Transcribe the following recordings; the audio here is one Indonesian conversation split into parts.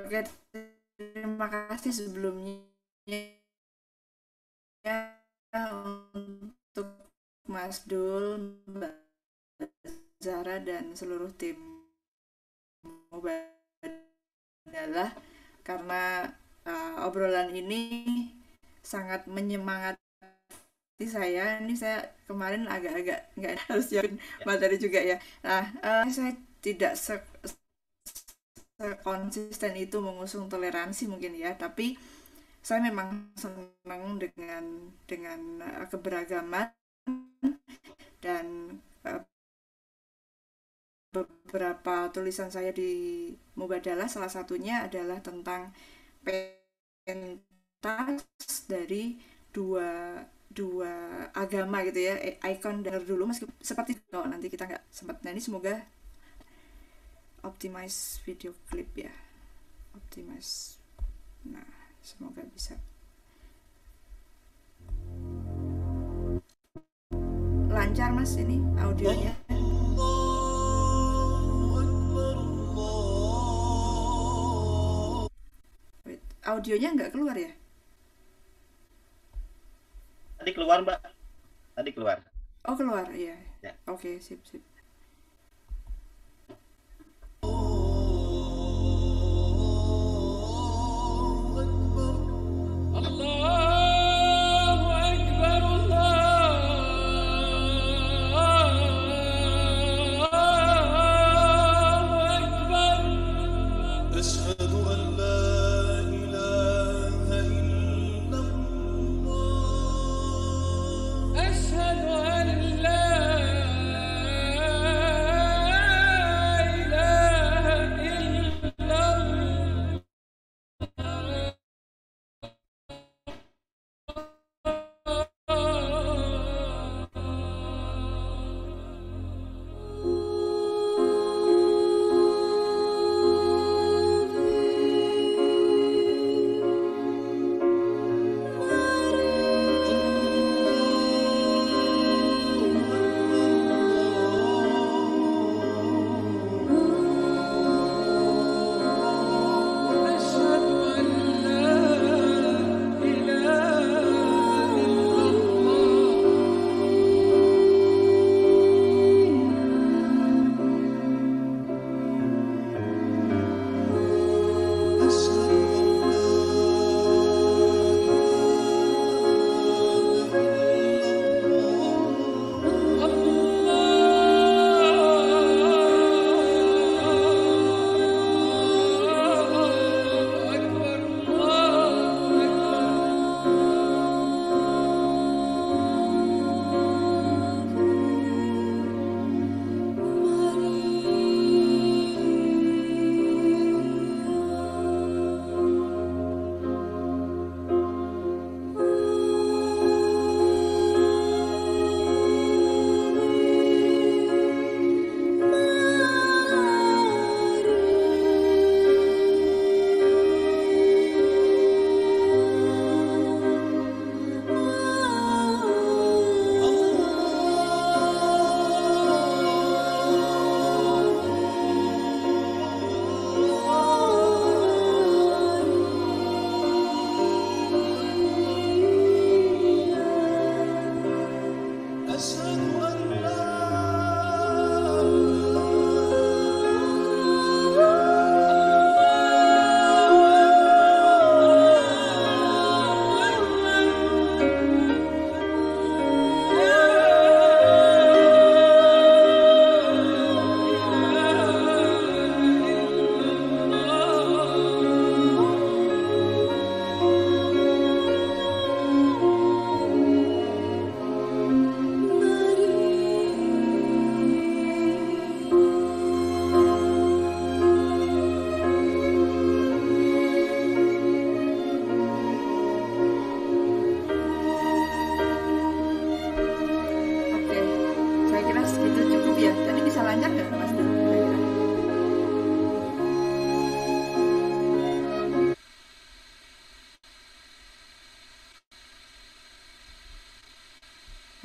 Oke, terima kasih sebelumnya untuk Mas Dul, Mbak Zara, dan seluruh tim Mubadalah karena obrolan ini sangat menyemangati saya. Ini saya kemarin agak-agak nggak harus siapin materi juga ya. Nah, saya tidak konsisten itu mengusung toleransi mungkin ya, tapi saya memang senang dengan keberagaman dan beberapa tulisan saya di Mubadalah salah satunya adalah tentang pentas dari dua dua agama gitu ya, ikon dari dulu meskipun seperti kalau nanti kita nggak sempat. Nah ini semoga optimize video klip ya, optimize. Nah semoga bisa lancar mas ini audionya. Wait, audionya nggak keluar ya? Tadi keluar Mbak, tadi keluar. Oh keluar iya. Ya. Oke sip sip.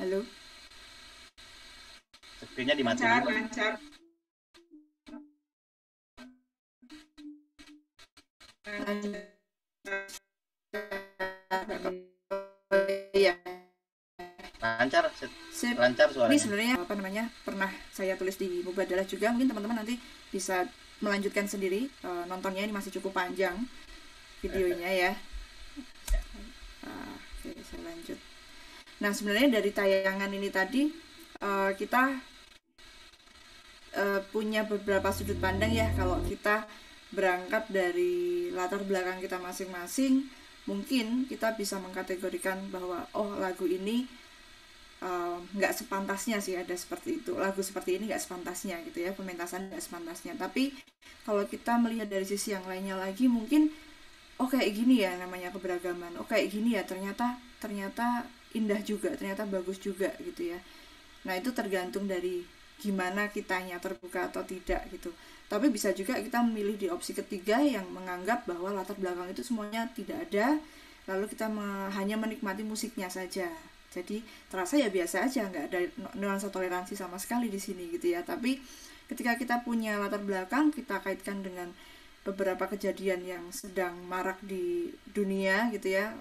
Halo. Screen-nya dimatiin dulu. Lancar. Iya. Lancar, Sip. lancar Ini suaranya. sebenarnya pernah saya tulis di Mubadalah juga. Mungkin teman-teman nanti bisa melanjutkan sendiri. Nontonnya ini masih cukup panjang videonya ya. Oke, saya lanjut. Nah, sebenarnya dari tayangan ini tadi kita punya beberapa sudut pandang ya. Kalau kita berangkat dari latar belakang kita masing-masing, mungkin kita bisa mengkategorikan bahwa lagu ini nggak sepantasnya sih ada seperti itu, lagu seperti ini nggak sepantasnya gitu ya, pementasan nggak sepantasnya. Tapi kalau kita melihat dari sisi yang lainnya lagi, mungkin kayak gini ya namanya keberagaman, kayak gini ya ternyata indah juga, ternyata bagus juga gitu ya. Nah, itu tergantung dari gimana kitanya, terbuka atau tidak gitu. Tapi bisa juga kita memilih di opsi ketiga yang menganggap bahwa latar belakang itu semuanya tidak ada, lalu kita hanya menikmati musiknya saja. Jadi terasa ya biasa aja, nggak ada nuansa toleransi sama sekali di sini gitu ya. Tapi ketika kita punya latar belakang, kita kaitkan dengan beberapa kejadian yang sedang marak di dunia gitu ya,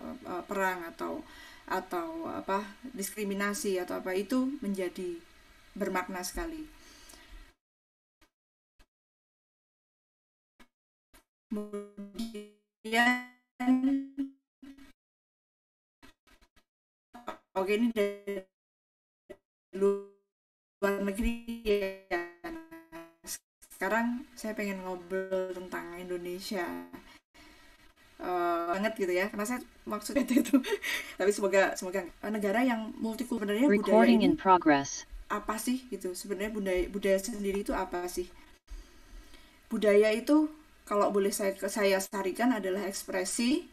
perang atau apa, diskriminasi atau apa, itu menjadi bermakna sekali. Kemudian ini dari luar negeri ya. Sekarang saya pengen ngobrol tentang Indonesia banget gitu ya, karena saya maksudnya itu tapi semoga negara yang multikultur. Sebenarnya budaya ini apa sih gitu, sebenarnya budaya sendiri itu apa sih? Budaya itu kalau boleh saya sarikan adalah ekspresi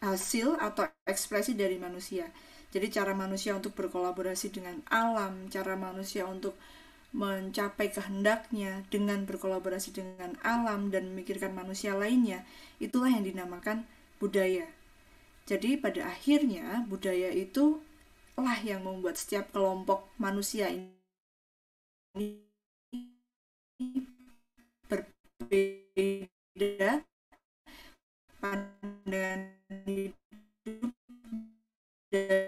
hasil atau ekspresi dari manusia. Jadi cara manusia untuk berkolaborasi dengan alam, cara manusia untuk mencapai kehendaknya dengan berkolaborasi dengan alam dan memikirkan manusia lainnya, itulah yang dinamakan budaya. Jadi pada akhirnya budaya itu lah yang membuat setiap kelompok manusia ini berbeda pandangan hidup dan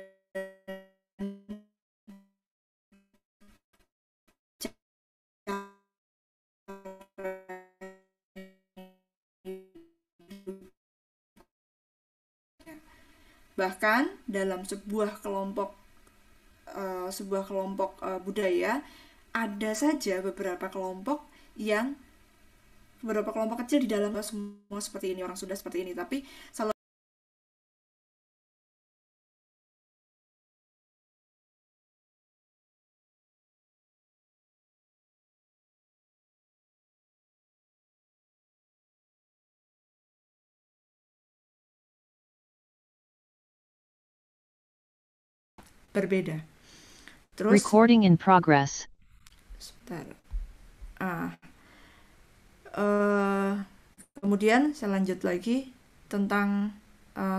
bahkan dalam sebuah kelompok budaya ada saja beberapa kelompok kecil di dalam semua seperti ini, orang sudah seperti ini, tapi salah berbeda. Terus recording in progress. Sebentar. Kemudian saya lanjut lagi tentang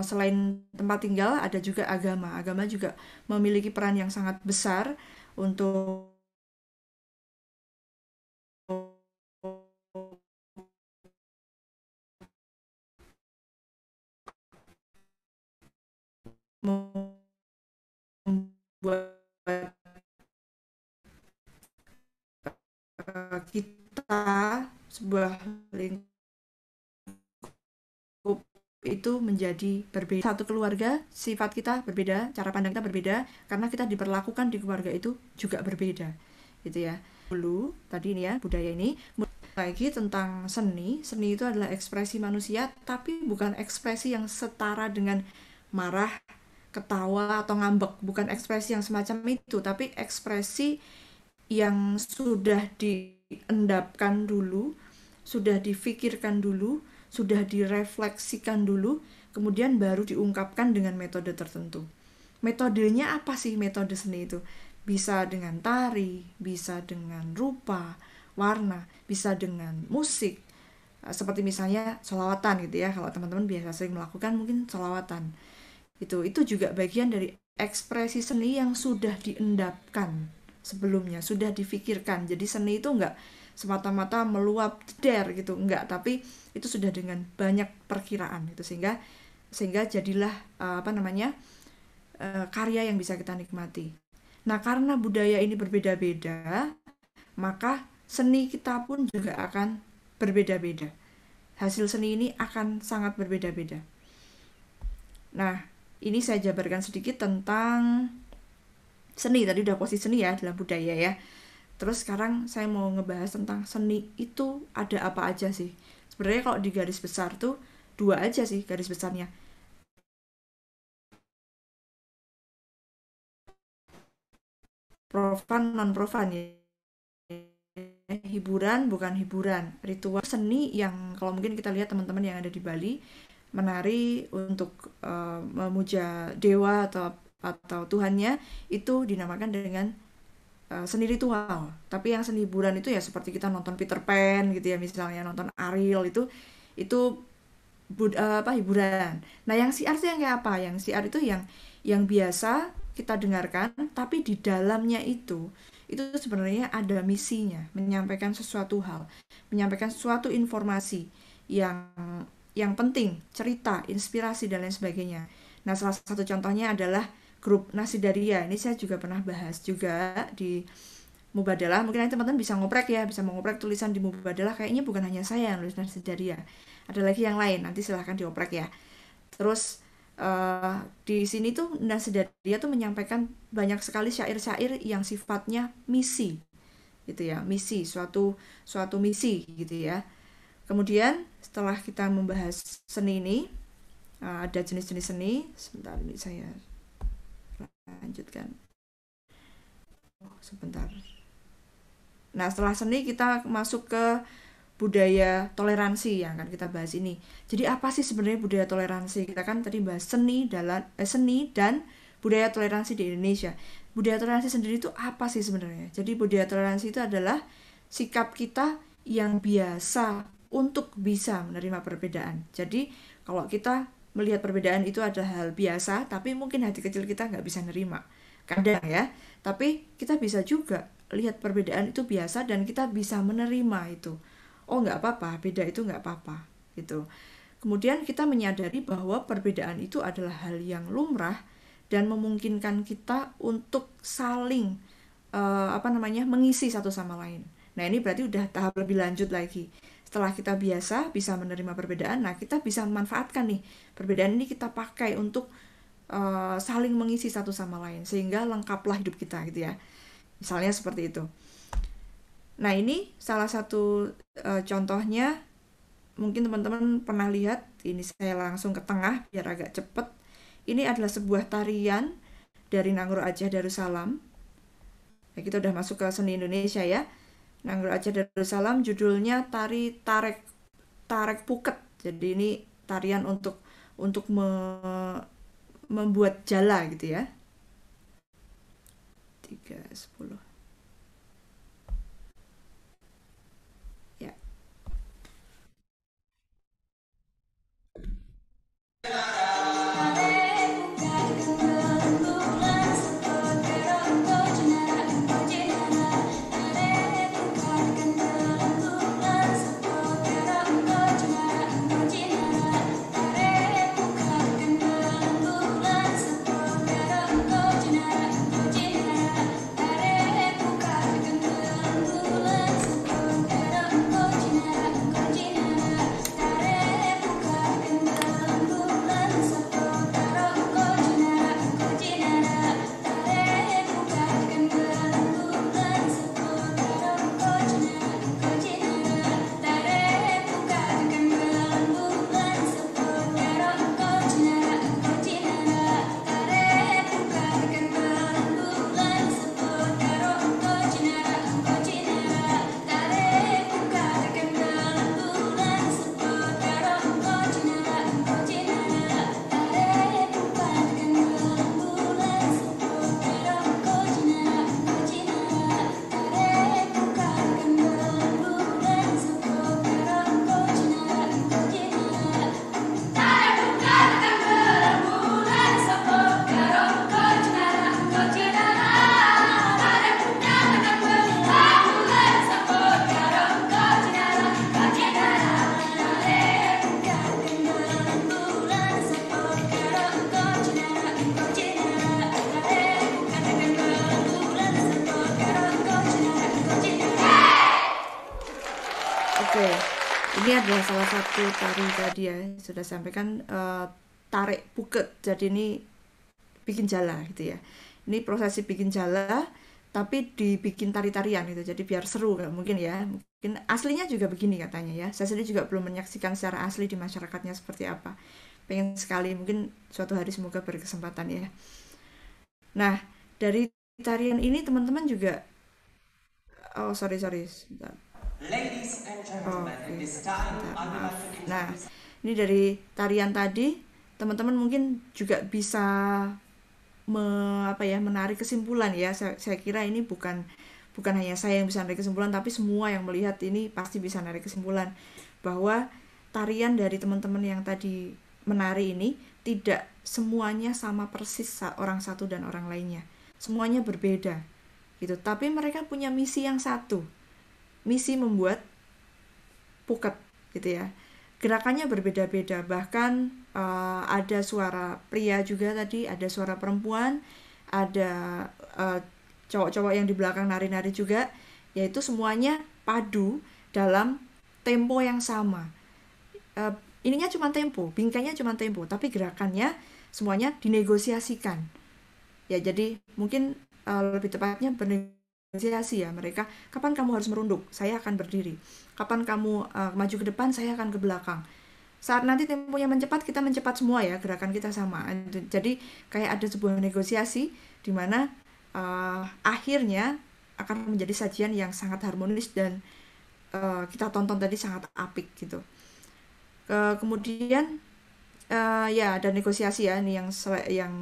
selain tempat tinggal ada juga agama. Agama juga memiliki peran yang sangat besar untuk membuat kita sebuah lingkup itu menjadi berbeda. Satu keluarga, sifat kita berbeda, cara pandang kita berbeda, karena kita diperlakukan di keluarga itu juga berbeda, gitu ya. Dulu tadi ini ya, budaya ini lagi tentang seni. Seni itu adalah ekspresi manusia, tapi bukan ekspresi yang setara dengan marah, ketawa atau ngambek, bukan ekspresi yang semacam itu, tapi ekspresi yang sudah diendapkan dulu, sudah difikirkan dulu, sudah direfleksikan dulu, kemudian baru diungkapkan dengan metode tertentu. Metodenya apa sih metode seni itu? Bisa dengan tari, bisa dengan rupa, warna, bisa dengan musik, seperti misalnya sholawatan gitu ya. Kalau teman-teman biasa sering melakukan mungkin sholawatan, itu juga bagian dari ekspresi seni yang sudah diendapkan sebelumnya, sudah difikirkan. Jadi seni itu enggak semata-mata meluap der gitu, enggak, tapi itu sudah dengan banyak perkiraan gitu, sehingga jadilah karya yang bisa kita nikmati. Nah, karena budaya ini berbeda-beda, maka seni kita pun juga akan berbeda-beda. Hasil seni ini akan sangat berbeda-beda. Nah, ini saya jabarkan sedikit tentang seni. Tadi udah posisi seni ya dalam budaya ya. Terus sekarang saya mau ngebahas tentang seni itu ada apa aja sih. Sebenarnya kalau di garis besar tuh dua aja sih garis besarnya. Profan, non-profan ya. Hiburan bukan hiburan, ritual seni yang kalau mungkin kita lihat teman-teman yang ada di Bali menari untuk memuja dewa atau Tuhannya, itu dinamakan dengan seni ritual. Tapi yang seni hiburan itu ya seperti kita nonton Peter Pan gitu ya, misalnya nonton Ariel, itu hiburan. Nah, yang siar itu yang kayak apa? Yang siar itu yang biasa kita dengarkan, tapi di dalamnya itu sebenarnya ada misinya, menyampaikan sesuatu hal, menyampaikan suatu informasi yang penting, cerita, inspirasi dan lain sebagainya. Nah, salah satu contohnya adalah grup Nasidaria. Ini saya juga pernah bahas juga di Mubadalah. Mungkin nanti teman-teman bisa ngoprek ya, bisa mengoprek tulisan di Mubadalah. Kayaknya bukan hanya saya yang nulis Nasidaria, ada lagi yang lain. Nanti silahkan dioprek ya. Terus di sini tuh Nasidaria tuh menyampaikan banyak sekali syair-syair yang sifatnya misi gitu ya, misi, suatu misi gitu ya. Kemudian setelah kita membahas seni ini, ada jenis-jenis seni. Sebentar, ini saya lanjutkan. Sebentar. Nah, setelah seni kita masuk ke budaya toleransi yang akan kita bahas ini. Jadi apa sih sebenarnya budaya toleransi? Kita kan tadi bahas seni dan budaya toleransi di Indonesia. Budaya toleransi sendiri itu apa sih sebenarnya? Jadi budaya toleransi itu adalah sikap kita yang biasa untuk bisa menerima perbedaan. Jadi kalau kita melihat perbedaan itu adalah hal biasa, tapi mungkin hati kecil kita nggak bisa nerima. Kadang ya, tapi kita bisa juga lihat perbedaan itu biasa dan kita bisa menerima itu. Oh, nggak apa-apa, beda itu nggak apa-apa gitu. Kemudian kita menyadari bahwa perbedaan itu adalah hal yang lumrah dan memungkinkan kita untuk saling mengisi satu sama lain. Nah, ini berarti udah tahap lebih lanjut lagi. Setelah kita biasa bisa menerima perbedaan, nah kita bisa memanfaatkan nih perbedaan ini, kita pakai untuk saling mengisi satu sama lain sehingga lengkaplah hidup kita gitu ya. Misalnya seperti itu. Nah, ini salah satu contohnya. Mungkin teman-teman pernah lihat, ini saya langsung ke tengah biar agak cepet. Ini adalah sebuah tarian dari Nanggroe Aceh Darussalam. Ya, kita udah masuk ke seni Indonesia ya. Nanggroe Aceh Darussalam, judulnya tari Tarek Puket. Jadi ini tarian untuk membuat jala gitu ya. 3:10. Ya. adalah salah satu tari tadi ya, sudah sampaikan tarik buket. Jadi ini bikin jala gitu ya. Ini prosesi bikin jala tapi dibikin tari-tarian gitu. Jadi biar seru mungkin ya. Mungkin aslinya juga begini katanya ya. Saya sendiri juga belum menyaksikan secara asli di masyarakatnya seperti apa. Pengen sekali, mungkin suatu hari semoga berkesempatan ya. Nah, dari tarian ini teman-teman juga sorry sebentar. Maaf. Nah, ini dari tarian tadi teman-teman mungkin juga bisa menarik kesimpulan ya. Saya kira ini bukan hanya saya yang bisa narik kesimpulan, tapi semua yang melihat ini pasti bisa narik kesimpulan bahwa tarian dari teman-teman yang tadi menari ini tidak semuanya sama persis orang satu dan orang lainnya. Semuanya berbeda gitu. Tapi mereka punya misi yang satu. Misi membuat puket gitu ya. Gerakannya berbeda-beda, bahkan ada suara pria juga tadi, ada suara perempuan, ada cowok-cowok yang di belakang nari-nari juga, yaitu semuanya padu dalam tempo yang sama. Ininya cuma tempo, bingkainya cuma tempo, tapi gerakannya semuanya dinegosiasikan. Ya, jadi mungkin lebih tepatnya bernegosiasi ya mereka. Kapan kamu harus merunduk? Saya akan berdiri. Kapan kamu maju ke depan? Saya akan ke belakang. Saat nanti temponya mencepat, kita mencepat semua ya, gerakan kita sama. Jadi kayak ada sebuah negosiasi di mana akhirnya akan menjadi sajian yang sangat harmonis dan kita tonton tadi sangat apik gitu. Kemudian ya ada negosiasi ya, ini yang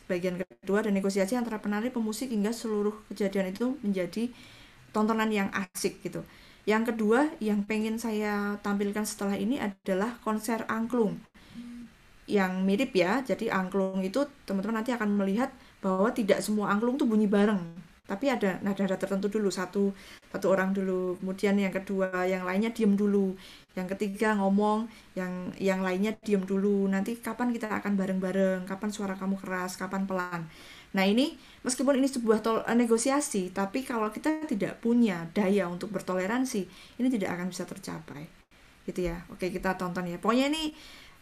bagian kedua, ada negosiasi antara penari, pemusik hingga seluruh kejadian itu menjadi tontonan yang asik gitu. Yang kedua yang pengen saya tampilkan setelah ini adalah konser angklung yang mirip ya. Jadi angklung itu teman-teman nanti akan melihat bahwa tidak semua angklung tuh bunyi bareng, tapi ada nada-nada tertentu dulu, satu orang dulu, kemudian yang kedua yang lainnya diem dulu, yang ketiga ngomong, yang lainnya diem dulu, nanti kapan kita akan bareng-bareng, kapan suara kamu keras, kapan pelan. Nah ini meskipun ini sebuah negosiasi, tapi kalau kita tidak punya daya untuk bertoleransi, ini tidak akan bisa tercapai gitu ya. Oke, kita tonton ya, pokoknya ini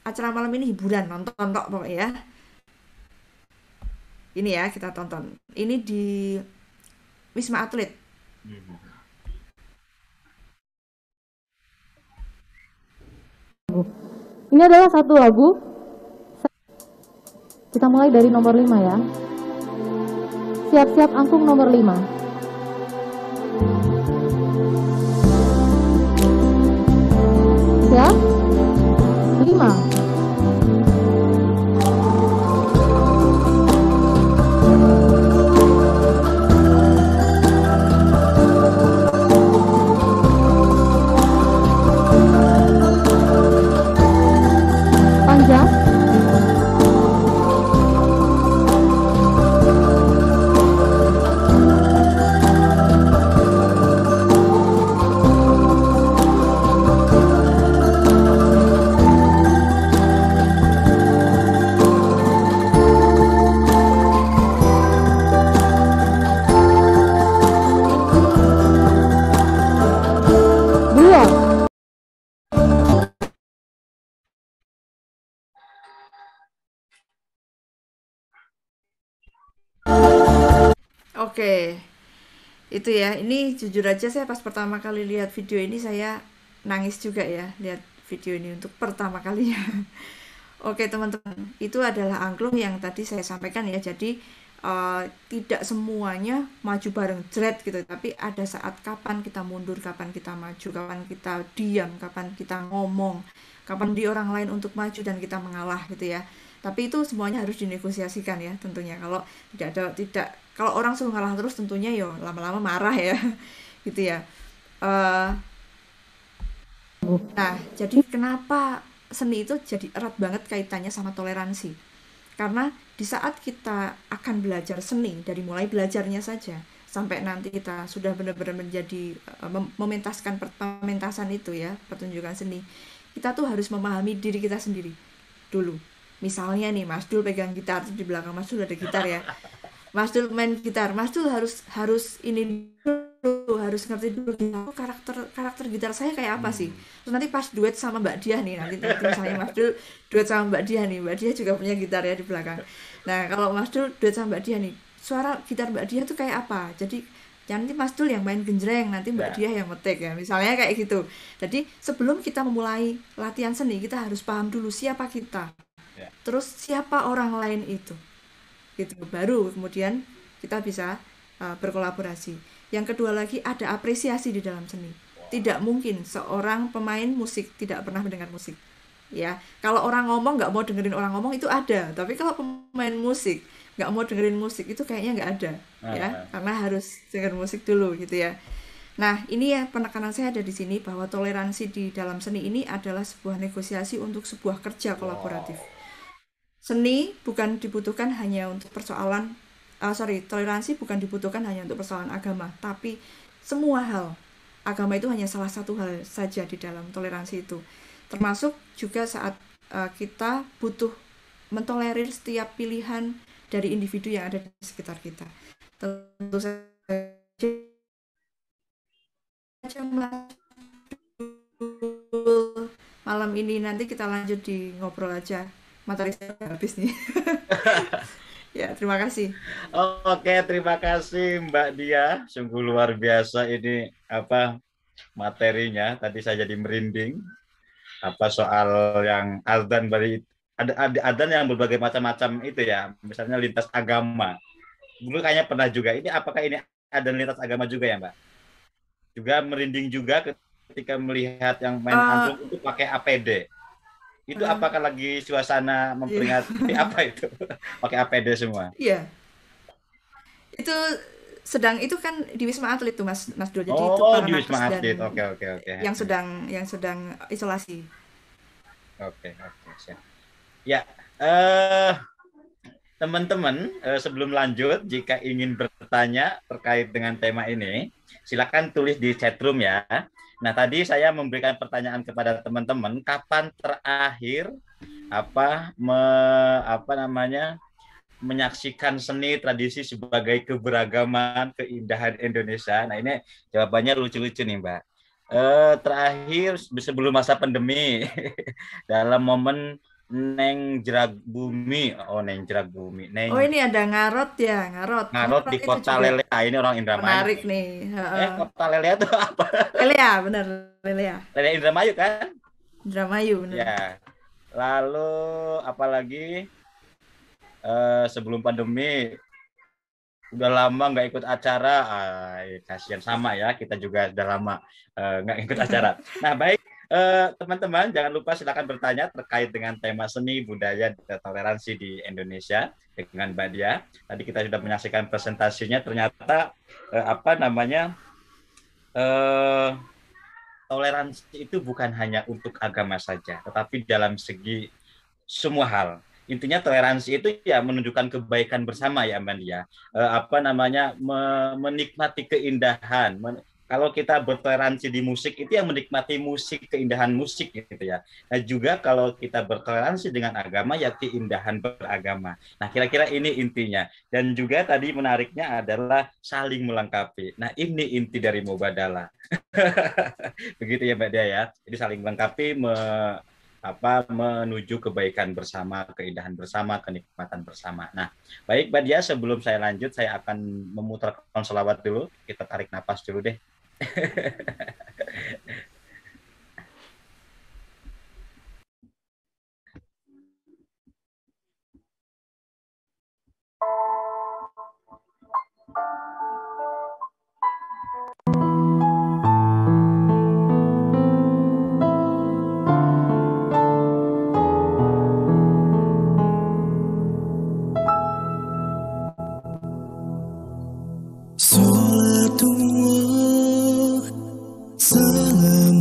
acara malam ini hiburan, nonton tok pokoknya ya. Ini ya kita tonton, ini di Wisma Atlet. Ini adalah satu lagu. Kita mulai dari nomor 5 ya. Siap-siap angklung nomor 5. Siap? 5. Oke, itu ya. Ini jujur aja saya pas pertama kali lihat video ini saya nangis juga ya, lihat video ini untuk pertama kalinya. Oke teman-teman, itu adalah angklung yang tadi saya sampaikan ya. Jadi tidak semuanya maju bareng jret gitu, tapi ada saat kapan kita mundur, kapan kita maju, kapan kita diam, kapan kita ngomong, kapan di orang lain untuk maju dan kita mengalah gitu ya. Tapi itu semuanya harus dinegosiasikan ya tentunya. Kalau kalau orang suruh ngalah terus tentunya yo lama-lama marah ya gitu ya. Nah, jadi kenapa seni itu jadi erat banget kaitannya sama toleransi? Karena di saat kita akan belajar seni, dari mulai belajarnya saja sampai nanti kita sudah benar-benar menjadi mementaskan pementasan itu ya, pertunjukan seni, kita tuh harus memahami diri kita sendiri dulu. Misalnya nih Mas Dul pegang gitar, di belakang Mas Dul ada gitar ya. Mas Dul main gitar, Mas Dul harus ini dulu, harus ngerti dulu karakter gitar saya kayak apa sih. Terus nanti pas duet sama Mbak Diah nih, nanti misalnya Mas Dul duet sama Mbak Diah nih, Mbak Diah juga punya gitar ya di belakang. Nah kalau Mas Dul duet sama Mbak Diah nih, suara gitar Mbak Diah tuh kayak apa? Jadi nanti Mas Dul yang main genjreng, nanti Mbak Ya, Diah yang metik ya, misalnya kayak gitu. Jadi sebelum kita memulai latihan seni, kita harus paham dulu siapa kita, ya. terus siapa orang lain itu, gitu. Baru kemudian kita bisa berkolaborasi. Yang kedua lagi, ada apresiasi di dalam seni. Tidak mungkin seorang pemain musik tidak pernah mendengar musik, ya. Kalau orang ngomong nggak mau dengerin orang ngomong itu ada, tapi kalau pemain musik nggak mau dengerin musik itu kayaknya nggak ada, ya, Nah, karena harus denger musik dulu gitu ya. Nah ini ya, penekanan saya ada di sini bahwa toleransi di dalam seni ini adalah sebuah negosiasi untuk sebuah kerja kolaboratif. wow. Seni bukan dibutuhkan hanya untuk persoalan, toleransi bukan dibutuhkan hanya untuk persoalan agama, tapi semua hal. Agama itu hanya salah satu hal saja di dalam toleransi itu. Termasuk juga saat kita butuh mentolerir setiap pilihan dari individu yang ada di sekitar kita. Tentu saja Mas Dul, malam ini nanti kita lanjut di ngobrol aja. Materi saya udah habis nih. Ya, terima kasih. Oke, terima kasih Mbak Dia. Sungguh luar biasa ini apa materinya. Tadi saya jadi merinding. Apa soal yang azan bari ada azan yang berbagai macam-macam itu ya. Misalnya lintas agama. Dulu kayaknya pernah juga. Ini apakah ini ada lintas agama juga ya, Mbak? Juga merinding juga ketika melihat yang main Eh, angklung itu pakai APD. Itu eh, apakah lagi suasana iya, memperingati apa itu? Pakai APD semua. iya. Itu itu kan di Wisma Atlet tuh Mas Mas Dul. Jadi itu Oh, para di nakes Wisma dan Atlet. Oke, oke, oke. yang sedang isolasi. Oke, oke, siap. Ya, teman-teman, sebelum lanjut, jika ingin bertanya terkait dengan tema ini, silakan tulis di chatroom ya. Nah, tadi saya memberikan pertanyaan kepada teman-teman, kapan terakhir apa namanya menyaksikan seni tradisi sebagai keberagaman, keindahan Indonesia. Nah, ini jawabannya lucu-lucu nih, Mbak. Terakhir sebelum masa pandemi dalam momen Neng Jerak Bumi. Oh, Neng Jerak Bumi. Oh Neng ini ada Ngarot ya, Ngarot. Ngarot Ngarot di itu Kota juga Lele. Ah, ini orang Indramayu. menarik nih. Kota Lele itu apa? Lelea, bener. Lelea. Lele Indramayu kan? Indramayu, bener. Ya. Lalu apalagi sebelum pandemi udah lama nggak ikut acara, kasihan sama ya, kita juga udah lama nggak ikut acara. Nah baik, teman-teman jangan lupa silakan bertanya terkait dengan tema seni budaya dan toleransi di Indonesia dengan Mbak Dia. Tadi kita sudah menyaksikan presentasinya, ternyata apa namanya eh, toleransi itu bukan hanya untuk agama saja, tetapi dalam segi semua hal. Intinya toleransi itu ya menunjukkan kebaikan bersama ya Mbak Dia. Apa namanya menikmati keindahan. Kalau kita bertoleransi di musik itu yang menikmati musik, keindahan musik gitu ya. Nah juga kalau kita bertoleransi dengan agama ya keindahan beragama. Nah kira-kira ini intinya. Dan juga tadi menariknya adalah saling melengkapi. Nah ini inti dari Mubadalah. Begitu ya Mbak Dia ya. Jadi saling melengkapi menuju kebaikan bersama, keindahan bersama, kenikmatan bersama. Nah, baik Mbak Dia, sebelum saya lanjut, saya akan memutarkan selawat dulu. Kita tarik napas dulu deh. Salatullah, salam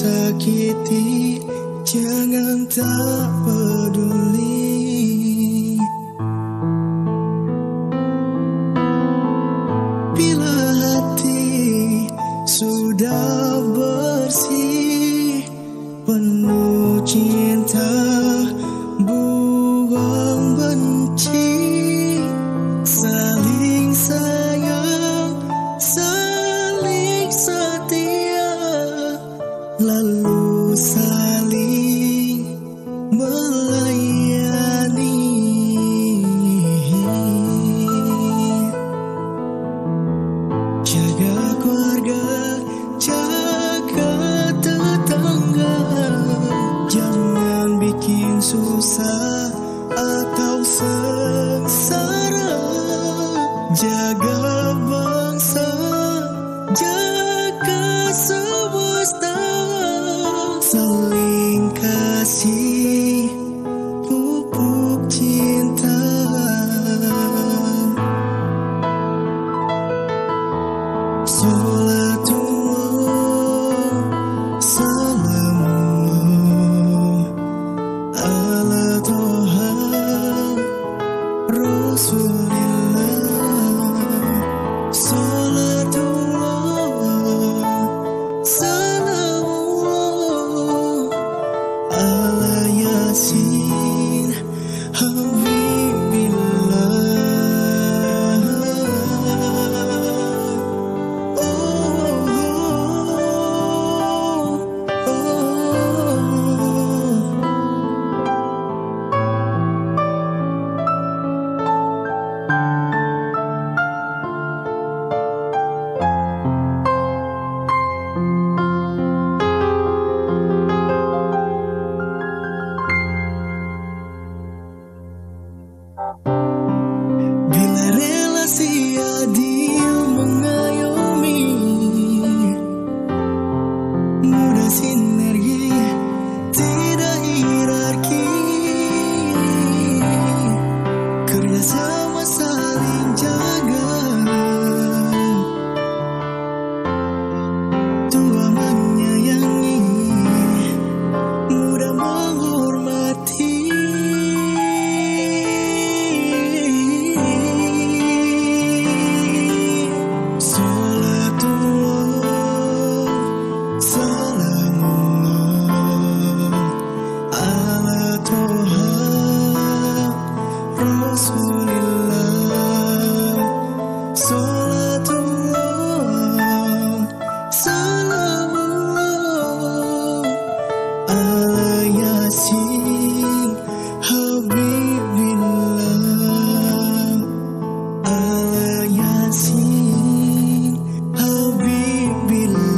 sakiti, jangan tak peduli. Bila hati sudah bersih, penuh cinta, buang benci, saling sayang, saling setia, lalu saling melayani. Jaga keluarga, jaga tetangga, jangan bikin susah atau sengsara. Jaga bangsa, jaga semesta, saling kasih pupuk cinta. Salatullah, salamullah ala Toha Rasulillah. Salatullah, salamullah ala Yasin Habibillah. Bila relasi adil mengayomi, mudah sinergi, tidak hierarki, kerjasama saling jaga, tua menyayangi, mudah menghormati. Salatullah, salamullah ala Toha Rasulillah. Salatullah, salamullah ala Yasin Habibillah, ala Yasin Habibillah.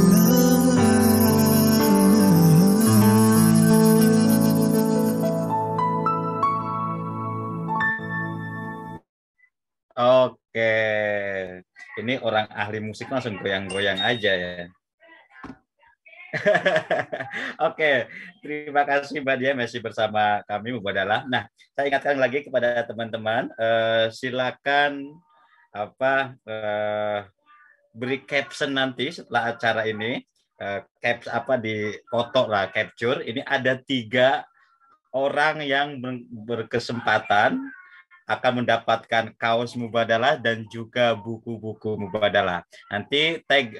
Oke, ini orang ahli musik langsung goyang-goyang aja ya. Oke, terima kasih Mbak Dia masih bersama kami Mubadalah. Nah, saya ingatkan lagi kepada teman-teman, silakan beri caption nanti setelah acara ini, di foto lah, capture. Ini ada 3 orang yang berkesempatan akan mendapatkan kaos Mubadalah dan juga buku-buku Mubadalah. Nanti tag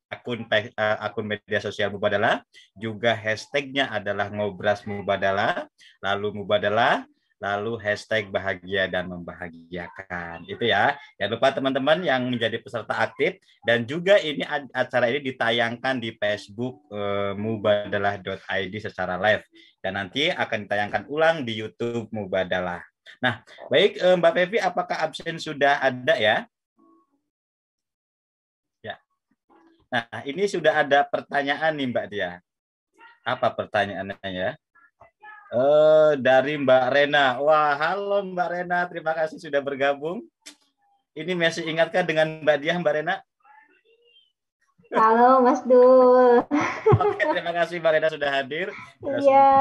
akun media sosial Mubadalah, juga hashtagnya adalah Ngobras Mubadalah, lalu Mubadalah, lalu hashtag bahagia dan membahagiakan. Itu ya. Jangan lupa teman-teman yang menjadi peserta aktif, dan juga ini acara ini ditayangkan di Facebook mubadalah.id secara live, dan nanti akan ditayangkan ulang di YouTube Mubadalah. Nah, baik Mbak Pevi, apakah absen sudah ada ya? Nah, ini sudah ada pertanyaan nih Mbak Dia. Apa pertanyaannya ya? Dari Mbak Rena. Wah, halo Mbak Rena, terima kasih sudah bergabung. Ini masih ingatkah dengan Mbak Dia, Mbak Rena? Halo Mas Dul. Oke, terima kasih Mbak Rena sudah hadir. Iya.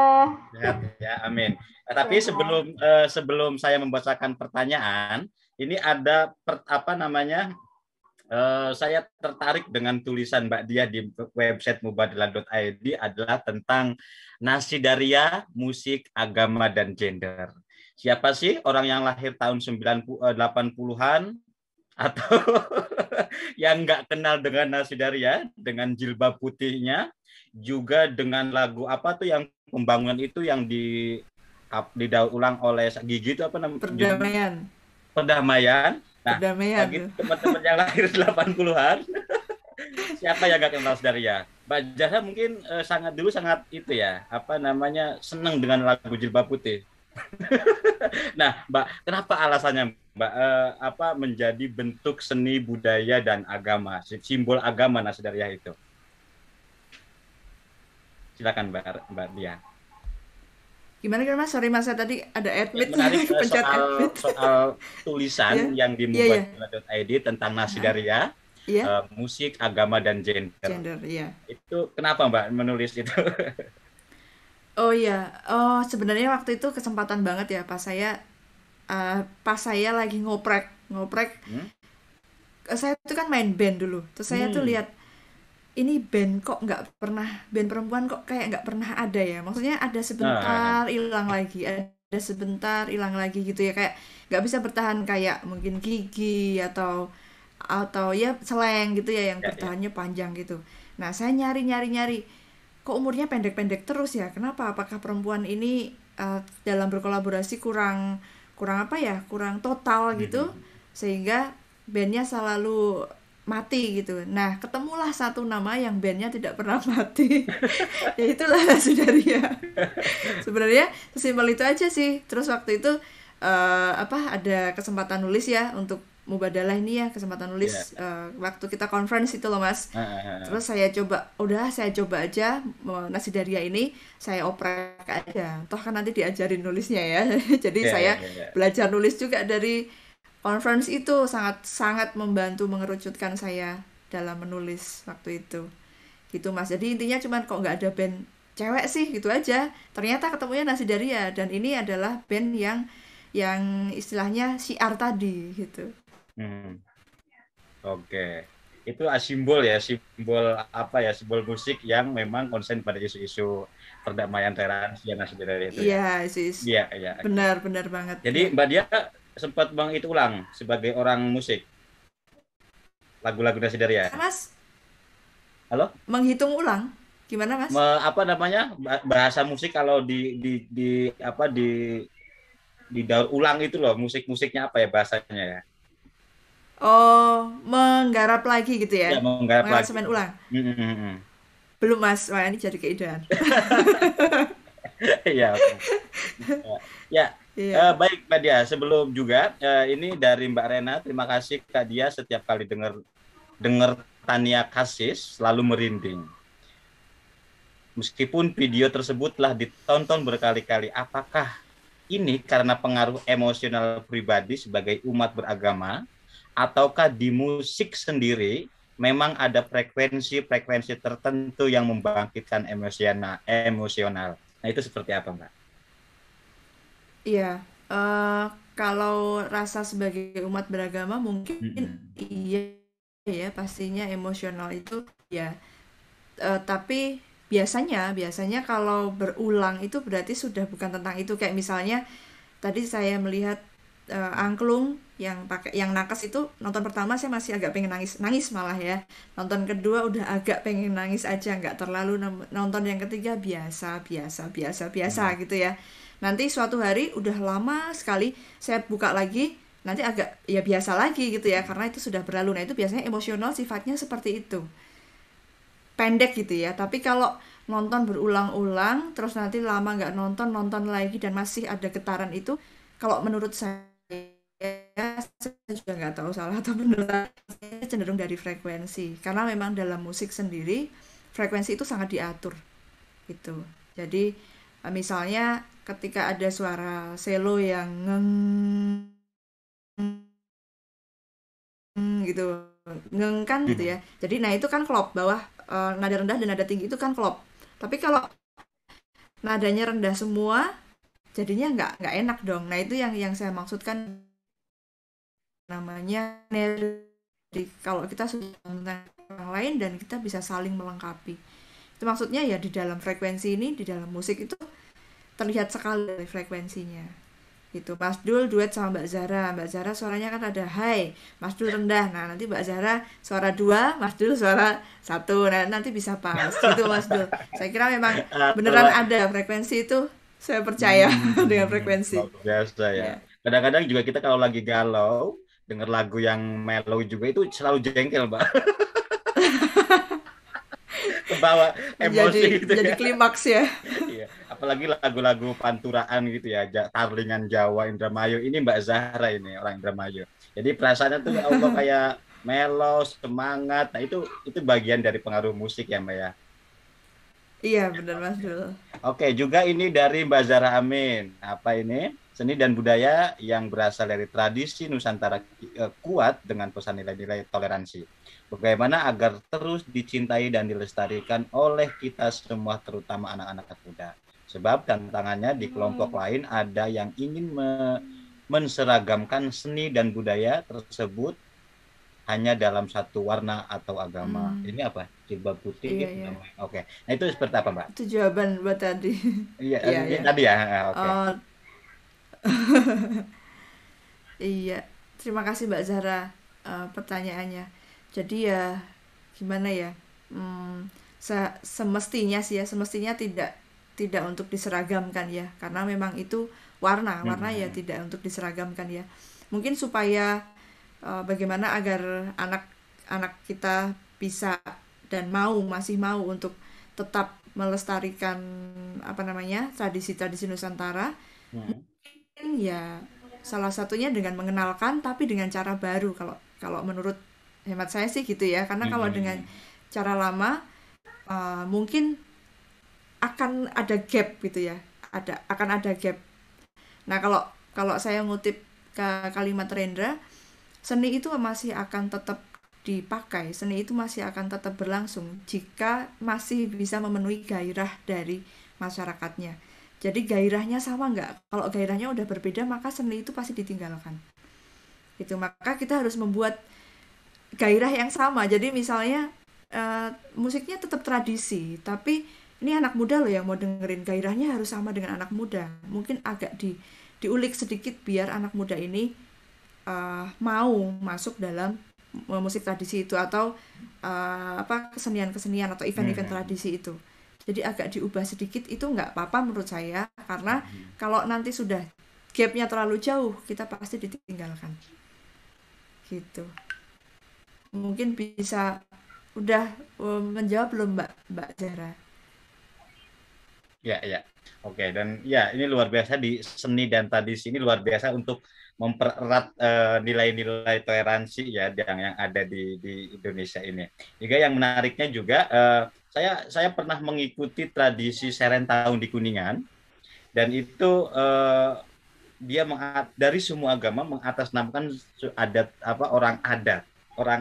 Sehat ya, amin. Tapi sebelum saya membacakan pertanyaan, ini ada Saya tertarik dengan tulisan Mbak Dia di website mubadilah.id adalah tentang Nasidaria, musik, agama, dan gender. Siapa sih orang yang lahir tahun 80-an atau yang nggak kenal dengan Nasidaria, dengan jilbab putihnya, juga dengan lagu apa tuh yang pembangunan itu yang didaur ulang oleh Gigi itu apa namanya? Perdamaian. Perdamaian. Nah, Perdamaian bagi tuh. teman-teman yang lahir 80-an, siapa yang gak kenal Nasidaria? Mbak Jaha mungkin sangat itu ya, apa namanya, senang dengan lagu Jilbab Putih. Nah, Mbak, kenapa alasannya Mbak apa menjadi bentuk seni budaya dan agama, simbol agama Nasidaria itu? Silakan Mbak Dia. Gimana Mas? Sorry Mas, saya tadi ada admit, Menarik pencet admit. soal tulisan yang di Iya. mubadilah.id tentang Nasidaria, Iya, musik, agama, dan gender. gender, iya. Itu kenapa Mbak menulis itu? Oh iya, sebenarnya waktu itu kesempatan banget ya pas saya lagi ngoprek. Saya tuh kan main band dulu. Terus saya tuh lihat ini band kok nggak pernah, band perempuan kok kayak nggak pernah ada ya. Maksudnya ada sebentar hilang lagi, ada sebentar hilang lagi gitu ya, kayak nggak bisa bertahan kayak mungkin Gigi atau ya Slank gitu ya yang bertahannya panjang gitu. Nah, saya nyari kok umurnya pendek-pendek terus ya. Kenapa? Apakah perempuan ini dalam berkolaborasi kurang apa ya? Kurang total gitu sehingga bandnya selalu mati gitu. Nah, ketemulah satu nama yang bandnya tidak pernah mati. Ya itulah Nasidaria. Sebenarnya sesimpel itu aja sih. Terus waktu itu ada kesempatan nulis ya untuk Mubadalah ini ya, kesempatan nulis waktu kita conference itu loh Mas. Terus saya coba aja Nasidaria ini saya oprek aja. Toh kan nanti diajarin nulisnya ya. Jadi saya belajar nulis juga dari conference itu, sangat membantu mengerucutkan saya dalam menulis waktu itu. Gitu Mas. Jadi intinya cuman kok nggak ada band cewek sih gitu aja. Ternyata ketemunya Nasidaria dan ini adalah band yang istilahnya syiar tadi gitu. Oke. Itu simbol ya, simbol apa ya, simbol musik yang memang konsen pada isu-isu perdamaian, toleransi dan Nasidaria itu. Iya, sis. Iya. Benar banget. Jadi Mbak Dia sempat itu ulang sebagai orang musik lagu-lagu Nasidaria. Mas, halo? Menghitung ulang gimana Mas? Apa namanya bahasa musik kalau didaur ulang itu loh, musiknya apa ya bahasanya ya? Oh, menggarap lagi gitu ya? Ya, menggarap lagi. Semen ulang. Belum Mas, wah ini jadi keindahan. Iya. Ya. Baik Mbak Dia, sebelum juga ini dari Mbak Rena, terima kasih Kak Dia, setiap kali dengar Tania Kasis selalu merinding. Meskipun video tersebut telah ditonton berkali-kali, apakah ini karena pengaruh emosional pribadi sebagai umat beragama, ataukah di musik sendiri memang ada frekuensi tertentu yang membangkitkan emosional? Nah, itu seperti apa Mbak? Iya, kalau rasa sebagai umat beragama mungkin iya ya, pastinya emosional itu ya. Tapi biasanya kalau berulang itu berarti sudah bukan tentang itu. Kayak misalnya tadi saya melihat angklung yang nakes itu, nonton pertama saya masih agak pengen nangis malah ya. Nonton kedua udah agak pengen nangis aja, nggak terlalu. Nonton yang ketiga biasa gitu ya. Nanti suatu hari udah lama sekali saya buka lagi, nanti agak ya biasa lagi gitu ya, karena itu sudah berlalu. Nah itu biasanya emosional sifatnya seperti itu, pendek gitu ya. Tapi kalau nonton berulang-ulang terus nanti lama nggak nonton lagi dan masih ada getaran itu, kalau menurut saya juga nggak tahu salah atau benar, saya cenderung dari frekuensi, karena memang dalam musik sendiri frekuensi itu sangat diatur gitu. Jadi misalnya ketika ada suara selo yang gitu, kan gitu ya. Jadi nah itu kan klop, bawah nada rendah dan nada tinggi itu kan klop. Tapi kalau nadanya rendah semua, jadinya nggak enak dong. Nah itu yang saya maksudkan namanya Jadi kalau kita sudah mengenal orang lain dan kita bisa saling melengkapi. Itu maksudnya ya di dalam frekuensi ini, di dalam musik itu terlihat sekali dari frekuensinya. Gitu. Mas Dul duet sama Mbak Zara. Mbak Zara suaranya kan ada high, Mas Dul rendah. Nah, nanti Mbak Zara suara 2, Mas Dul suara 1. Nah, nanti bisa pas. Gitu Mas Dul. Saya kira memang beneran ada frekuensi itu. Saya percaya dengan frekuensi. Luar biasa ya. Ya. Kadang-kadang juga kita kalau lagi galau, denger lagu yang mellow juga itu selalu jengkel, Mbak. Kebawa emosi gitu Jadi ya. klimaks ya. Iya. Apalagi lagu-lagu panturaan gitu ya, Tarlingan Jawa, Indramayu. Ini Mbak Zahra ini orang Indramayu. Jadi perasaannya tuh ya Allah kayak mellow, semangat. Nah itu bagian dari pengaruh musik ya Mbak ya. Iya benar Mas Dul. Oke, juga ini dari Mbak Zahra Amin. Apa ini? Seni dan budaya yang berasal dari tradisi Nusantara kuat dengan pesan nilai-nilai toleransi. Bagaimana agar terus dicintai dan dilestarikan oleh kita semua, terutama anak-anak muda. Sebab tantangannya di kelompok lain ada yang ingin menseragamkan seni dan budaya tersebut hanya dalam satu warna atau agama. Ini apa? Jilbab putih. Iya, gitu. iya. Oke. Nah itu seperti apa, Mbak? Itu jawaban buat tadi. Iya, Iya, iya. tadi ya. Oke. Oh, iya. Terima kasih Mbak Zahra pertanyaannya. Jadi ya gimana ya? Semestinya sih ya, semestinya tidak untuk diseragamkan ya, karena memang itu warna ya tidak untuk diseragamkan ya. Mungkin supaya bagaimana agar anak-anak kita bisa dan masih mau untuk tetap melestarikan tradisi-tradisi Nusantara. Mungkin ya salah satunya dengan mengenalkan tapi dengan cara baru, kalau menurut hemat saya sih gitu ya, karena kalau dengan cara lama mungkin akan ada gap gitu ya, akan ada gap. Nah kalau saya ngutip kalimat Rendra, seni itu masih akan tetap dipakai, seni itu masih akan tetap berlangsung jika masih bisa memenuhi gairah dari masyarakatnya. Jadi gairahnya sama nggak? Kalau gairahnya udah berbeda, maka seni itu pasti ditinggalkan. Itu maka kita harus membuat gairah yang sama. Jadi misalnya musiknya tetap tradisi, tapi ini anak muda loh yang mau dengerin, gairahnya harus sama dengan anak muda. Mungkin agak diulik sedikit biar anak muda ini mau masuk dalam musik tradisi itu, atau kesenian-kesenian atau event-event tradisi itu. Jadi agak diubah sedikit, itu nggak apa-apa menurut saya, karena kalau nanti sudah gapnya terlalu jauh, kita pasti ditinggalkan. Gitu. Mungkin bisa udah menjawab belum Mbak Zahra? Ya. Oke, dan ya ini luar biasa di seni dan tradisi ini luar biasa untuk mempererat nilai-nilai toleransi ya yang ada di Indonesia ini. Juga yang menariknya juga saya pernah mengikuti tradisi Serentahun di Kuningan, dan itu dia dari semua agama mengatasnamakan orang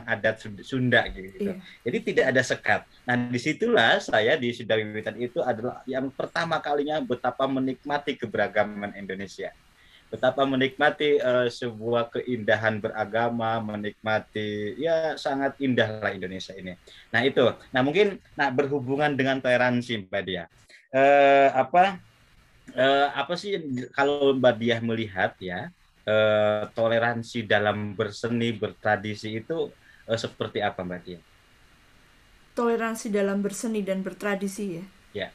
adat Sunda gitu. Iya. Jadi tidak ada sekat. Nah, disitulah saya di Sunda Wiwitan itu adalah yang pertama kalinya betapa menikmati keberagaman Indonesia. Betapa menikmati sebuah keindahan beragama, menikmati ya sangat indah lah Indonesia ini. Nah, itu. Nah, mungkin berhubungan dengan toleransi Mbak Diah. Apa sih kalau Mbak Diah melihat ya, toleransi dalam berseni, bertradisi itu seperti apa Mbak Diah? Toleransi dalam berseni dan bertradisi ya? Ya.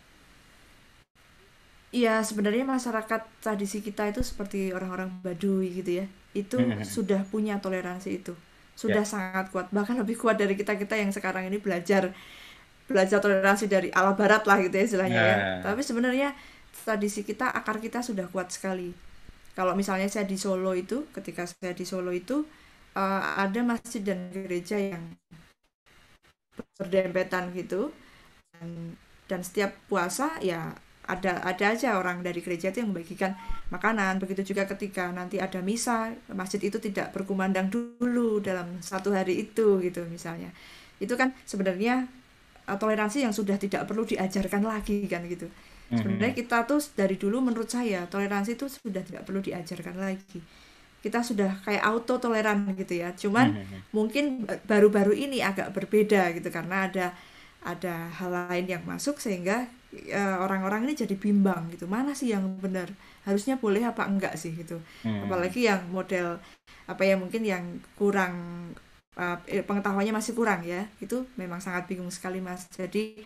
Iya, sebenarnya masyarakat tradisi kita itu seperti orang-orang Baduy gitu ya. Itu sudah punya toleransi itu. Sudah sangat kuat, bahkan lebih kuat dari kita-kita yang sekarang ini belajar toleransi dari ala barat lah gitu ya istilahnya ya. Tapi sebenarnya tradisi kita, akar kita sudah kuat sekali. Kalau misalnya saya di Solo itu, ketika saya di Solo itu ada masjid dan gereja yang berdempetan gitu, dan setiap puasa ya ada aja orang dari gereja itu yang membagikan makanan. Begitu juga ketika nanti ada misa, masjid itu tidak berkumandang dulu dalam satu hari itu gitu misalnya. Itu kan sebenarnya toleransi yang sudah tidak perlu diajarkan lagi kan gitu. Sebenarnya kita tuh dari dulu menurut saya toleransi itu sudah tidak perlu diajarkan lagi kita sudah kayak auto toleran gitu ya. Cuman mungkin baru-baru ini agak berbeda gitu karena ada hal lain yang masuk sehingga orang-orang ini jadi bimbang gitu. Mana sih yang benar? Harusnya boleh apa enggak sih gitu. Apalagi yang model apa ya mungkin yang kurang pengetahuannya masih kurang ya. Itu memang sangat bingung sekali Mas. Jadi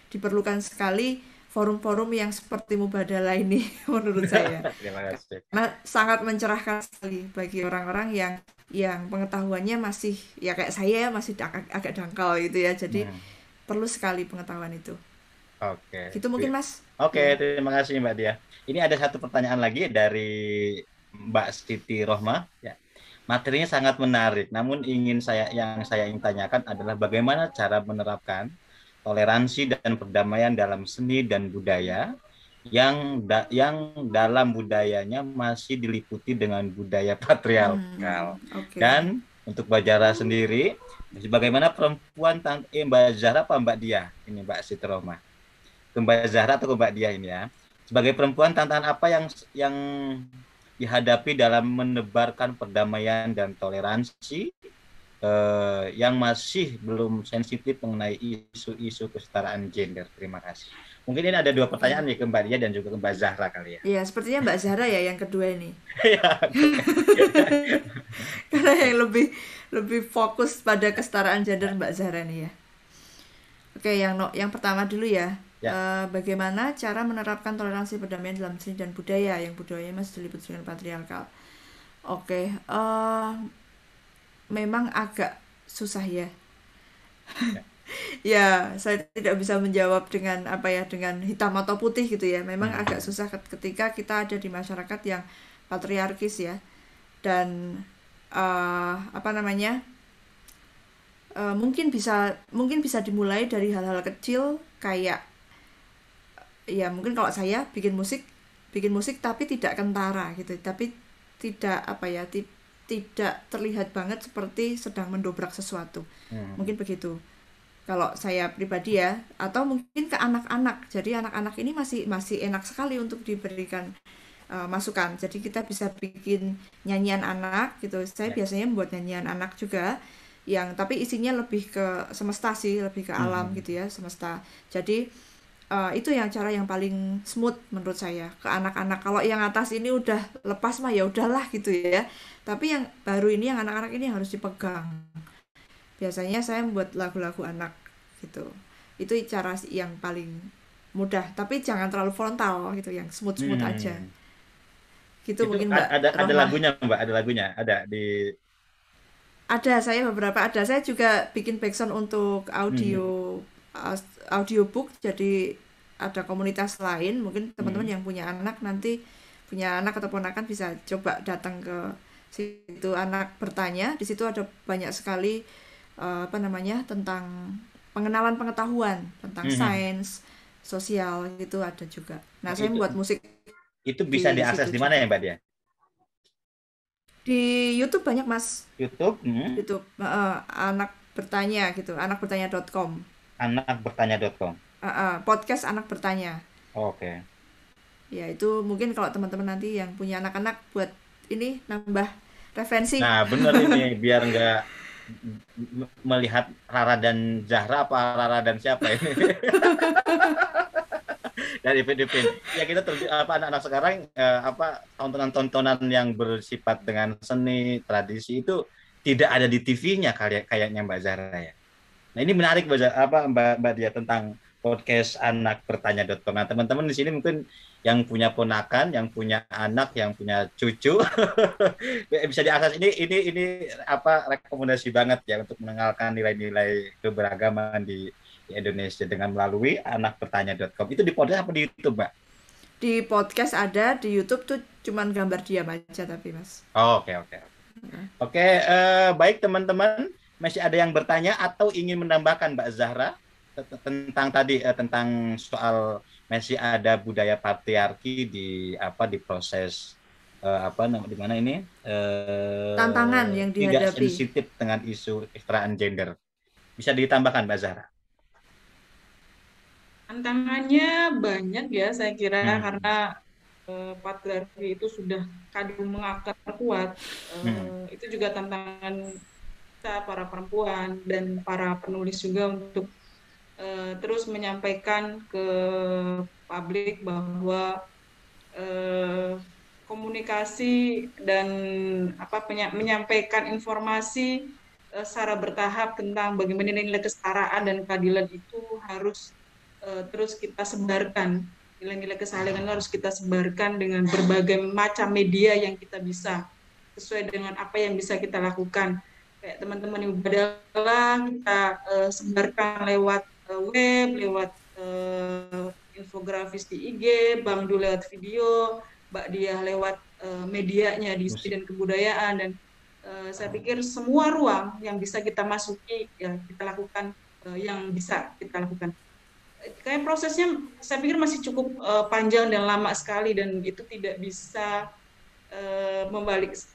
diperlukan sekali forum-forum yang seperti Mubadala ini menurut saya. Terima kasih. Karena sangat mencerahkan sekali bagi orang-orang yang pengetahuannya masih ya kayak saya masih agak dangkal gitu ya. Jadi perlu sekali pengetahuan itu. Oke. Gitu mungkin Mas. Oke, terima kasih Mbak Dia. Ini ada satu pertanyaan lagi dari Mbak Siti Rohmah. Ya. Materinya sangat menarik, namun yang saya ingin tanyakan adalah bagaimana cara menerapkan toleransi dan perdamaian dalam seni dan budaya yang dalam budayanya masih diliputi dengan budaya patriarkal. Okay. Dan untuk Mbak Zahra sendiri, bagaimana perempuan Mbak Zahra apa Mbak Dia? Ini Mbak Siti Rohmah. Ke Mbak Zahra atau ke Mbak Dia ini ya. Sebagai perempuan, tantangan apa yang dihadapi dalam menebarkan perdamaian dan toleransi yang masih belum sensitif mengenai isu-isu kesetaraan gender? Terima kasih. Mungkin ini ada dua pertanyaan nih ke Mbak Dia dan juga ke Mbak Zahra kali ya. Iya, sepertinya Mbak Zahra ya yang kedua ini. Iya. Karena yang lebih fokus pada kesetaraan gender Mbak Zahra nih ya. Oke, yang pertama dulu ya. Bagaimana cara menerapkan toleransi perdamaian dalam seni dan budaya yang budayanya masih diliputi dengan patriarkal? Oke, memang agak susah ya. Ya, saya tidak bisa menjawab dengan dengan hitam atau putih gitu ya. Memang agak susah ketika kita ada di masyarakat yang patriarkis ya. Dan mungkin bisa dimulai dari hal-hal kecil kayak ya mungkin kalau saya bikin musik tapi tidak kentara gitu. Tapi tidak tidak terlihat banget seperti sedang mendobrak sesuatu. Mungkin begitu. Kalau saya pribadi ya, atau mungkin ke anak-anak. Jadi anak-anak ini masih enak sekali untuk diberikan masukan. Jadi kita bisa bikin nyanyian anak gitu. Saya biasanya membuat nyanyian anak juga tapi isinya lebih ke semesta sih, lebih ke alam gitu ya, semesta. Jadi itu yang cara yang paling smooth menurut saya ke anak-anak. Kalau yang atas ini udah lepas mah ya udahlah gitu ya. Tapi yang baru ini, yang anak-anak ini harus dipegang. Biasanya saya membuat lagu-lagu anak gitu. Itu cara yang paling mudah. Tapi jangan terlalu frontal gitu, yang smooth aja. Gitu itu mungkin Mbak. Ada lagunya Mbak, ada lagunya, ada di. Ada, saya beberapa ada. Saya juga bikin backsound untuk audiobook, jadi ada komunitas lain. Mungkin teman-teman yang punya anak atau ponakan bisa coba datang ke situ, Anak Bertanya. Di situ ada banyak sekali tentang pengenalan pengetahuan tentang sains sosial gitu ada juga. Nah, saya membuat musik. Itu bisa diakses di mana ya Mbak Dia? Di YouTube banyak Mas. YouTube? YouTube Anak Bertanya gitu, anakbertanya.com. Anakbertanya.com. Podcast Anak Bertanya. Oke. Ya itu mungkin kalau teman-teman nanti yang punya anak-anak buat ini nambah referensi. Nah bener ini biar nggak melihat Rara dan Zahra apa Rara dan siapa ini. Dari Ipin. Ya kita anak-anak sekarang tontonan-tontonan yang bersifat dengan seni tradisi itu tidak ada di TV-nya kayaknya Mbak Zahra ya. Nah ini menarik Mbak Dia tentang podcast anakbertanya.com. Nah teman-teman di sini mungkin yang punya ponakan, yang punya anak, yang punya cucu bisa diakses. Ini rekomendasi banget ya untuk mengenalkan nilai-nilai keberagaman di Indonesia dengan melalui anakbertanya.com. Itu di podcast apa di YouTube, Mbak? Di podcast ada, di YouTube tuh cuman gambar diam aja tapi Mas. Oke. Baik teman-teman, masih ada yang bertanya atau ingin menambahkan Mbak Zahra tentang tadi tentang soal masih ada budaya patriarki di proses di mana ini tantangan yang dihadapi, tidak sensitif dengan isu kesetaraan gender. Bisa ditambahkan Mbak Zahra? Tantangannya banyak ya saya kira karena patriarki itu sudah kadung mengakar kuat, Hmm. itu juga tantangan kita para perempuan dan para penulis juga untuk terus menyampaikan ke publik bahwa eh, komunikasi dan menyampaikan informasi secara bertahap tentang bagaimana nilai kesetaraan dan keadilan itu harus terus kita sebarkan. Nilai-nilai kesalahan harus kita sebarkan dengan berbagai macam media yang kita bisa, sesuai dengan apa yang bisa kita lakukan. Kayak teman-teman yang adalah kita sebarkan lewat web, lewat infografis di IG, Bang Du lewat video, Mbak Diah lewat medianya di Musik. dan kebudayaan, dan saya pikir semua ruang yang bisa kita masuki ya kita lakukan, yang bisa kita lakukan. Kayak prosesnya saya pikir masih cukup panjang dan lama sekali, dan itu tidak bisa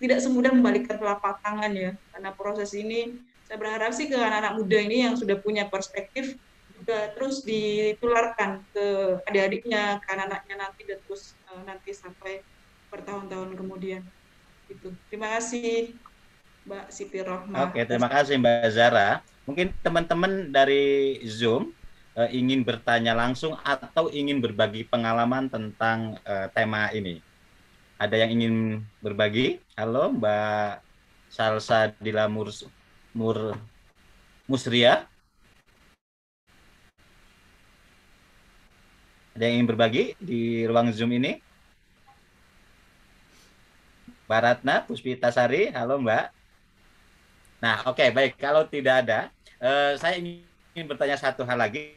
tidak semudah membalikkan telapak tangan ya, karena proses ini saya berharap sih ke anak-anak muda ini yang sudah punya perspektif juga terus ditularkan ke adik-adiknya, ke anak-anaknya nanti, dan terus nanti sampai bertahun-tahun kemudian. Gitu. Terima kasih Mbak Siti Rohmah. Oke, terima kasih Mbak Zara. Mungkin teman-teman dari Zoom ingin bertanya langsung atau ingin berbagi pengalaman tentang tema ini. Ada yang ingin berbagi? Halo, Mbak Salsa Dila Musria. Ada yang ingin berbagi di ruang Zoom ini? Mbak Ratna Puspitasari, halo Mbak. Nah, oke, baik. Kalau tidak ada, saya ingin bertanya satu hal lagi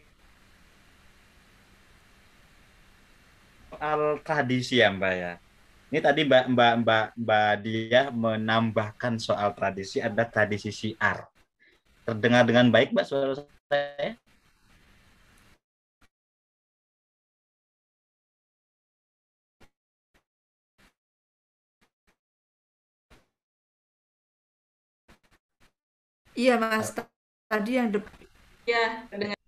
soal tradisi ya Mbak ya. Ini tadi Mbak Dia menambahkan soal tradisi, ada tradisi syiar. Terdengar dengan baik Mbak suara saya? Iya Mas, tadi yang Ya, dengan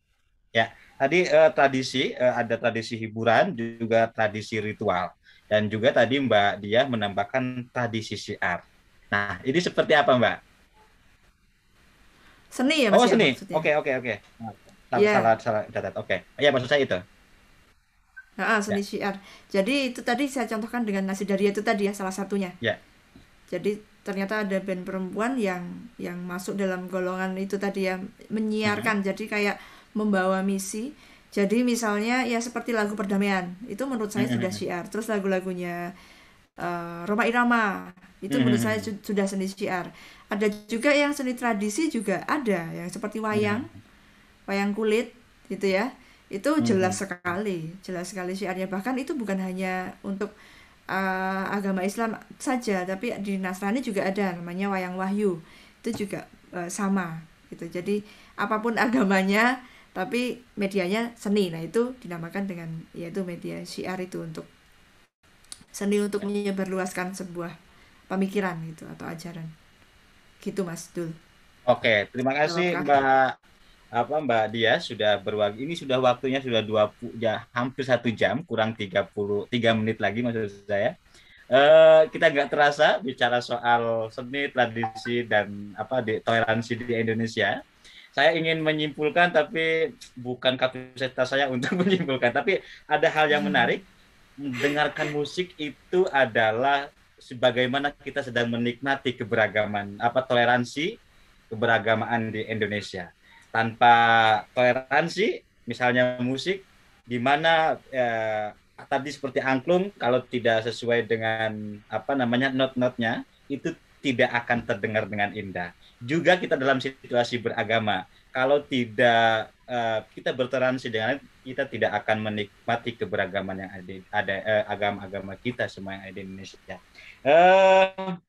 Ya, tadi tradisi ada tradisi hiburan, juga tradisi ritual, dan juga tadi Mbak Dia menambahkan tradisi syiar. Nah, ini seperti apa Mbak? seni ya Mas Oh ya seni, maksudnya. oke. Iya, Salah catat, oke. Ya maksud saya itu. seni Ya, syiar. Jadi itu tadi saya contohkan dengan Nasi Daria itu tadi ya salah satunya. ya. Jadi ternyata ada band perempuan yang masuk dalam golongan itu tadi ya, Mhm, menyiarkan. Jadi kayak membawa misi. Jadi misalnya ya seperti lagu perdamaian itu menurut saya sudah mhm, syiar. Terus lagu-lagunya Roma Irama itu menurut saya mhm, sudah seni syiar. Ada juga yang seni tradisi juga ada yang seperti wayang, mhm, wayang kulit gitu ya. Itu mhm, jelas sekali syiarnya. Bahkan itu bukan hanya untuk agama Islam saja, tapi di Nasrani juga ada namanya wayang wahyu. Itu juga sama gitu. Jadi apapun agamanya, tapi medianya seni. Nah, itu dinamakan dengan yaitu media syiar itu untuk seni untuk menyebarluaskan sebuah pemikiran gitu atau ajaran. Gitu Mas Dul. Oke, terima kasih Jawabkah? Mbak Dia sudah berwaktu. Ini sudah waktunya sudah 20 ya hampir 1 jam kurang 33 menit lagi maksud saya. Kita nggak terasa bicara soal seni, tradisi dan toleransi di Indonesia. Saya ingin menyimpulkan tapi bukan kapasitas saya untuk menyimpulkan, tapi ada hal yang menarik. Mendengarkan musik itu adalah sebagaimana kita sedang menikmati keberagaman toleransi keberagaman di Indonesia. Tanpa toleransi, misalnya musik, di mana tadi seperti angklung, kalau tidak sesuai dengan not-notnya, itu tidak akan terdengar dengan indah. Juga kita dalam situasi beragama, kalau tidak kita bertoleransi dengan kita tidak akan menikmati keberagaman yang ada agama-agama kita semua yang ada di Indonesia. Eh,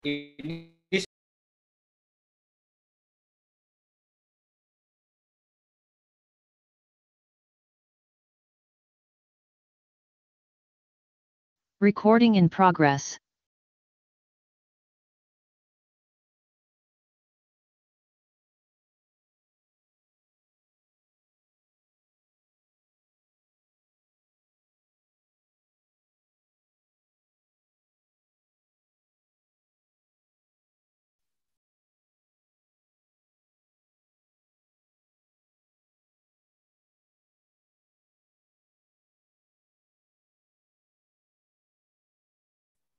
ini Recording in progress.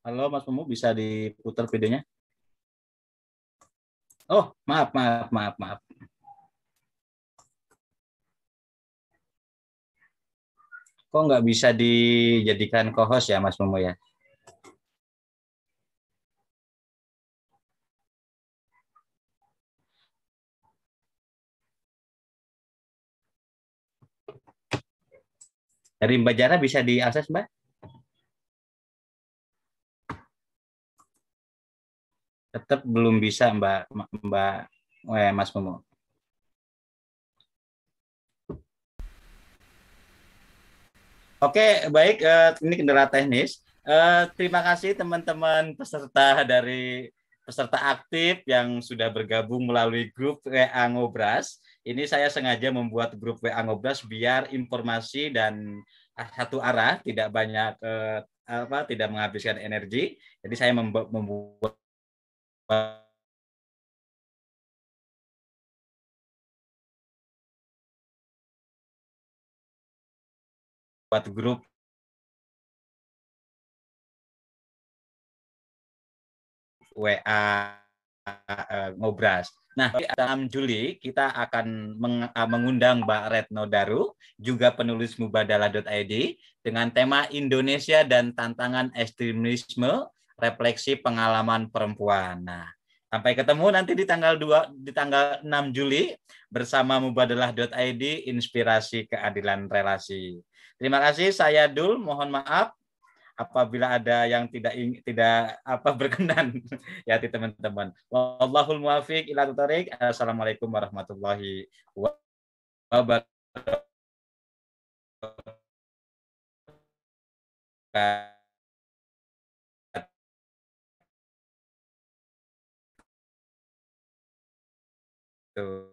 halo Mas Mumu, bisa diputar videonya? Oh, maaf. Kok nggak bisa dijadikan co-host ya Mas Mumu ya? Dari Mbak Jara bisa diakses Mbak? Tetap belum bisa Mbak Mas Mumu. Oke, baik. Ini kendala teknis. Terima kasih teman-teman peserta aktif yang sudah bergabung melalui grup WA Ngobras. Ini saya sengaja membuat grup WA Ngobras biar informasi dan satu arah, tidak banyak tidak menghabiskan energi. Jadi saya membuat grup WA Ngobras. Nah, 6 Juli kita akan mengundang Mbak Retno Daru, juga penulis mubadalah.id, dengan tema Indonesia dan tantangan ekstremisme, refleksi pengalaman perempuan. Nah, sampai ketemu nanti di tanggal 6 Juli bersama mubadalah.id, inspirasi keadilan relasi. Terima kasih, saya Dul, mohon maaf apabila ada yang tidak berkenan ya hati teman-teman. Wallahul muwaffiq ila thoriq. Assalamualaikum warahmatullahi wabarakatuh. Tuh.